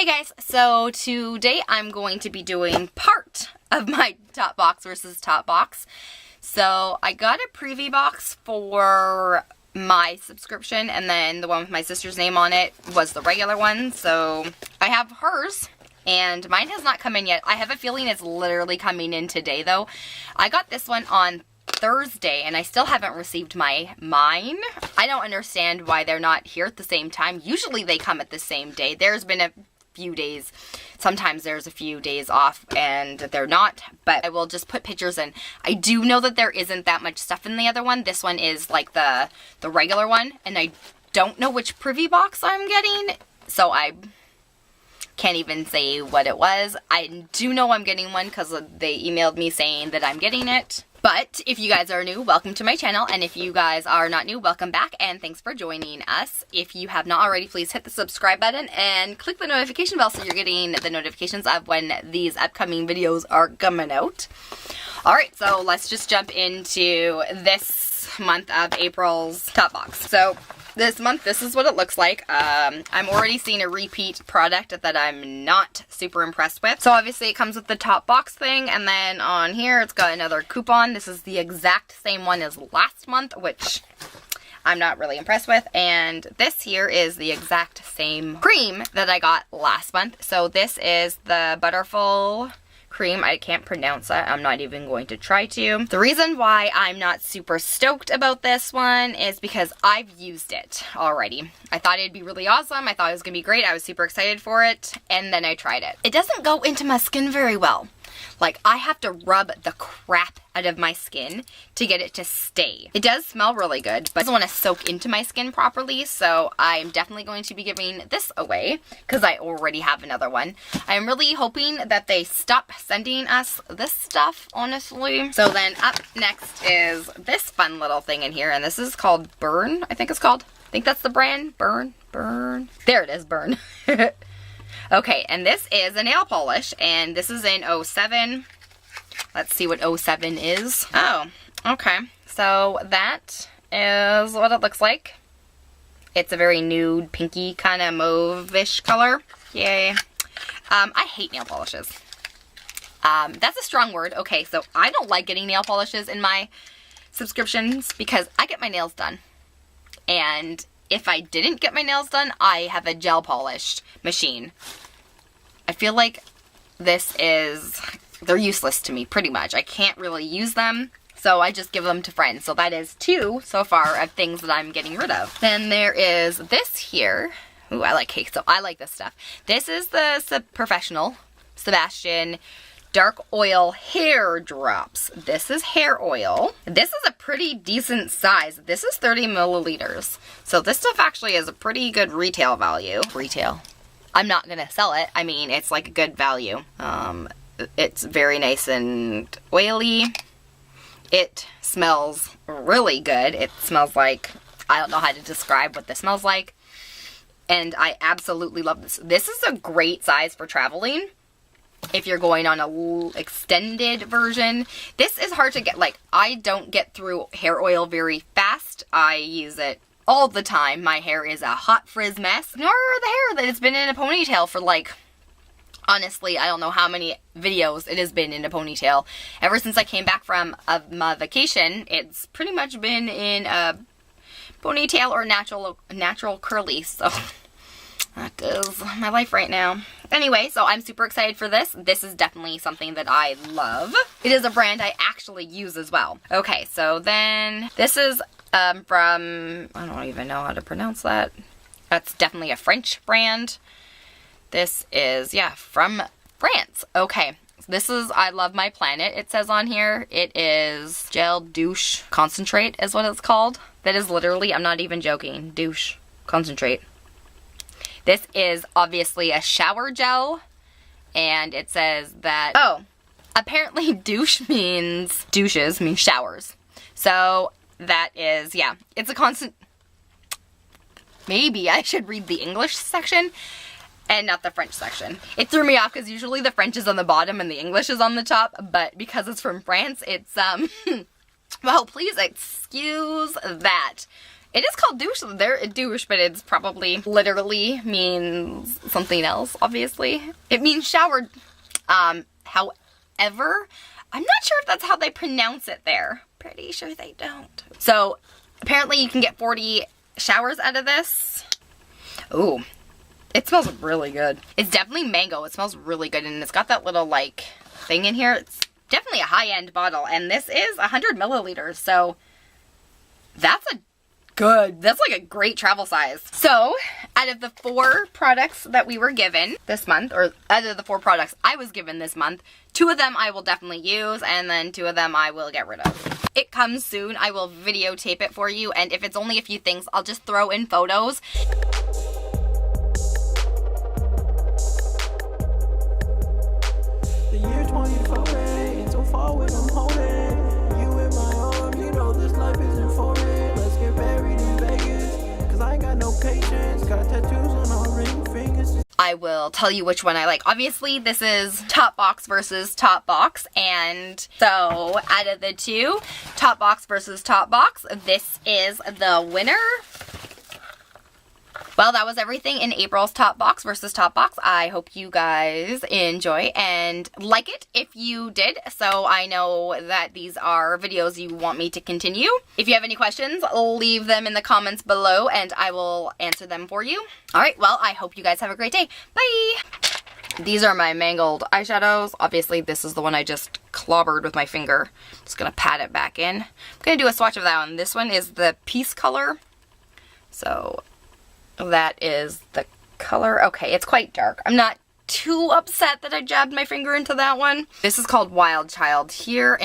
Hey guys, so today I'm going to be doing part of my top box versus top box. So I got a preview box for my subscription, and then the one with my sister's name on it was the regular one. So I have hers, and mine has not come in yet. I have a feeling it's literally coming in today though. I got this one on Thursday and I still haven't received mine. I don't understand why they're not here at the same time. Usually they come at the same day. There's been a few days, sometimes there's a few days off and they're not, but I will just put pictures in. I do know that there isn't that much stuff in the other one. This one is like the regular one, and I don't know which privy box I'm getting, so I can't even say what it was. I do know I'm getting one because they emailed me saying that I'm getting it. But if you guys are new, welcome to my channel, and if you guys are not new, welcome back, and thanks for joining us. If you have not already, please hit the subscribe button and click the notification bell so you're getting the notifications of when these upcoming videos are coming out. Alright, so let's just jump into this month of April's top box. So this month, this is what it looks like. I'm already seeing a repeat product that I'm not super impressed with. So obviously it comes with the top box thing, and then on here it's got another coupon. This is the exact same one as last month, which I'm not really impressed with. And this here is the exact same cream that I got last month. So this is the Butterful cream. I can't pronounce that. I'm not even going to try to. The reason why I'm not super stoked about this one is because I've used it already. I thought it'd be really awesome. I thought it was gonna be great. I was super excited for it, and then I tried it. It doesn't go into my skin very well. Like, I have to rub the crap out of my skin to get it to stay. It does smell really good, but it doesn't want to soak into my skin properly, so I'm definitely going to be giving this away because I already have another one. I'm really hoping that they stop sending us this stuff, honestly. So then up next is this fun little thing in here, and this is called Burn, I think it's called. I think that's the brand. Burn. There it is, Burn. Okay, and this is a nail polish, and this is in 07. Let's see what 07 is. Oh, okay. So that is what it looks like. It's a very nude, pinky, kind of mauve-ish color. Yay. I hate nail polishes. That's a strong word. Okay, so I don't like getting nail polishes in my subscriptions because I get my nails done. And if I didn't get my nails done, I have a gel polish machine. I feel like they're useless to me pretty much. I can't really use them, so I just give them to friends. So that is 2 so far of things that I'm getting rid of. Then there is this here. Ooh, I like cake, so I like this stuff. This is the Professional Sebastian Dark Oil Hair Drops. This is hair oil. This is a pretty decent size. This is 30 milliliters. So this stuff actually has a pretty good retail value. Retail. I'm not gonna sell it. I mean, it's like a good value. It's very nice and oily. It smells really good. It smells like, I don't know how to describe what this smells like. And I absolutely love this. This is a great size for traveling. If you're going on a extended version. This is hard to get. Like, I don't get through hair oil very fast. I use it all the time. My hair is a hot frizz mess. Nor the hair that it's been in a ponytail for, like, honestly, I don't know how many videos it has been in a ponytail. Ever since I came back from my vacation, it's pretty much been in a ponytail or natural curly. So that is my life right now. Anyway, so I'm super excited for this. This is definitely something that I love. It is a brand I actually use as well. Okay, so then this is from, I don't even know how to pronounce that. That's definitely a French brand. This is, yeah, from France. Okay, this is I Love My Planet, it says on here. It is Gel Douche Concentrate is what it's called. That is literally, I'm not even joking, douche concentrate. This is obviously a shower gel, and it says that, oh, apparently douches mean showers. So that is, yeah, it's a constant, maybe I should read the English section and not the French section. It threw me off because usually the French is on the bottom and the English is on the top, but because it's from France, it's, well, please excuse that. It is called douche. They're a douche, but it's probably literally means something else, obviously. It means showered. However, I'm not sure if that's how they pronounce it there. Pretty sure they don't. So apparently you can get 40 showers out of this. Ooh, it smells really good. It's definitely mango. It smells really good, and it's got that little like thing in here. It's definitely a high-end bottle, and this is 100 milliliters, so that's like a great travel size. So out of the 4 products that we were given this month, or out of the 4 products I was given this month, 2 of them I will definitely use, and then 2 of them I will get rid of. It comes soon. I will videotape it for you, and if it's only a few things, I'll just throw in photos. The year 2040, so far when I'm holding you in my arms, you know this life isn't foreign. Let's get buried in Vegas, cause I ain't got no patience. Got tattoos on our ring fingers. I will tell you which one I like. Obviously, this is Top Box versus Top Box, and so out of the 2, Top Box versus Top Box, this is the winner. Well, that was everything in April's Top Box versus Top Box. I hope you guys enjoy and like it if you did, so I know that these are videos you want me to continue. If you have any questions, leave them in the comments below and I will answer them for you. Alright, well, I hope you guys have a great day. Bye! These are my mangled eyeshadows. Obviously, this is the one I just clobbered with my finger. Just gonna pat it back in. I'm gonna do a swatch of that one. This one is the Peace color. So that is the color. Okay, it's quite dark. I'm not too upset that I jabbed my finger into that one. This is called Wild Child here.